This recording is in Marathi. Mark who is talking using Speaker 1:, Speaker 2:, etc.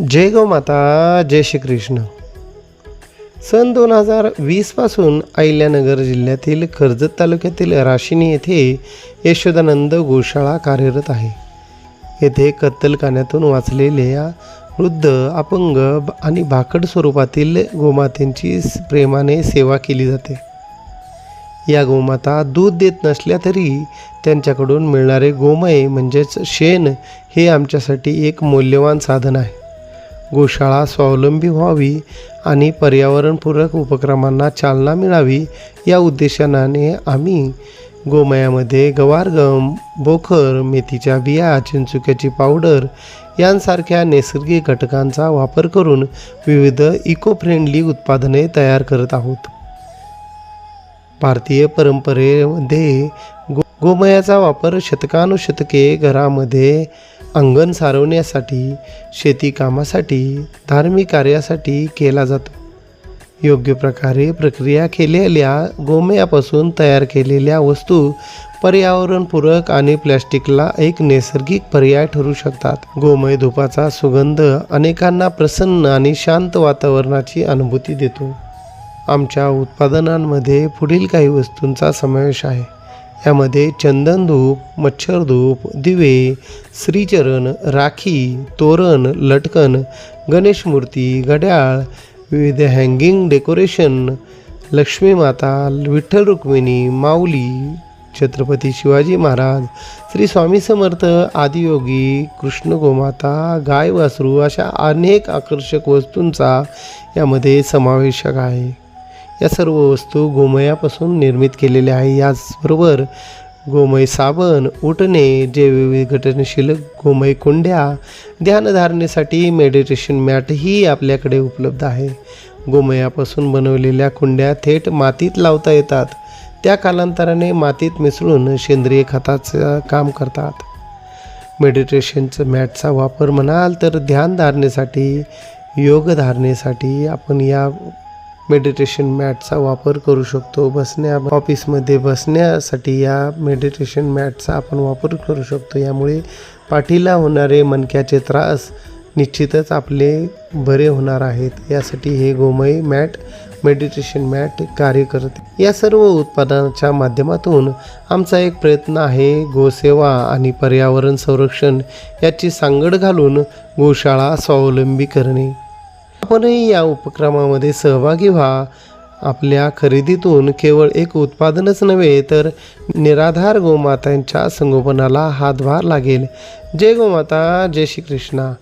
Speaker 1: जय गोमाता, जय श्री कृष्ण. सन 2020 पासून अहिल्यानगर जिल्ह्यातील कर्जत तालुक्यातील राशिनी येथे यशोदानंद गोशाळा कार्यरत आहे. येथे कत्तलखान्यातून वाचलेल्या वृद्ध, अपंग आणि भाकड स्वरूपातील गोमातेंची प्रेमाने सेवा केली जाते. या गोमाता दूध देत नसल्या तरी त्यांच्याकडून मिळणारे गोमय म्हणजेच शेण हे आमच्यासाठी एक मौल्यवान साधन आहे. गोशाळा स्वावलंबी व्हावी आणि पर्यावरणपूरक उपक्रमांना चालना मिळावी या उद्देशाने आम्ही गोमयामध्ये गवारगम, बोखर, मेथीच्या बिया, चिंचुक्याची पावडर यांसारख्या नैसर्गिक घटकांचा वापर करून विविध इको फ्रेंडली उत्पादने तयार करत आहोत. भारतीय परंपरेमध्ये गोमयाचा वापर शतकानुशतके घरामध्ये अंगण सारवण्यासाठी, शेती कामासाठी, धार्मिक कार्यासाठी केला जातो. योग्य प्रकारे प्रक्रिया केलेल्या गोमयापासून तयार केलेल्या वस्तू पर्यावरणपूरक आणि प्लॅस्टिकला एक नैसर्गिक पर्याय ठरू शकतात. गोमय धुपाचा सुगंध अनेकांना प्रसन्न आणि शांत वातावरणाची अनुभूती देतो. आमच्या उत्पादनांमध्ये पुढील काही वस्तूंचा समावेश आहे. यामध्ये चंदन धूप, मच्छर धूप, दिवे, श्रीचरण, राखी, तोरण, लटकन, गणेश मूर्ती, घड्याळ, विविध हँगिंग डेकोरेशन, लक्ष्मी माता, विठ्ठल रुक्मिणी, माऊली, छत्रपती शिवाजी महाराज, श्री स्वामी समर्थ, आदियोगी, कृष्ण गोमाता, गाय वासरू अशा अनेक आकर्षक वस्तूंचा यामध्ये समावेश आहे. या सर्व वस्तू गोमयापासून निर्मित केलेल्या आहे. याचबरोबर गोमय साबण, उटणे, जैवविघटनशील गोमय कुंड्या, ध्यानधारणेसाठी मेडिटेशन मॅटही आपल्याकडे उपलब्ध आहे. गोमयापासून बनवलेल्या कुंड्या थेट मातीत लावता येतात. त्या कालांतराने मातीत मिसळून सेंद्रिय खताचं काम करतात. मेडिटेशनचं मॅटचा वापर म्हणाल तर ध्यानधारणेसाठी, योगधारणेसाठी आपण या मेडिटेशन मॅटचा वापर करू शकतो. ऑफिसमध्ये बसण्यासाठी या मेडिटेशन मॅटचा आपण वापर करू शकतो. यामुळे पाठीला होणारे मणक्याचे त्रास निश्चितच आपले बरे होणार आहेत. यासाठी हे गोमय मॅट, मेडिटेशन मॅट कार्य करते. या सर्व उत्पादनाच्या माध्यमातून आमचा एक प्रयत्न आहे गोसेवा आणि पर्यावरण संरक्षण याची सांगड घालून गोशाळा स्वावलंबी करणे. आपणही या उपक्रमामध्ये सहभागी व्हा. आपल्या खरेदीतून केवळ एक उत्पादनच नव्हे तर निराधार गोमातांच्या संगोपनाला हातभार लागेल. जय गोमाता, जय श्री कृष्णा.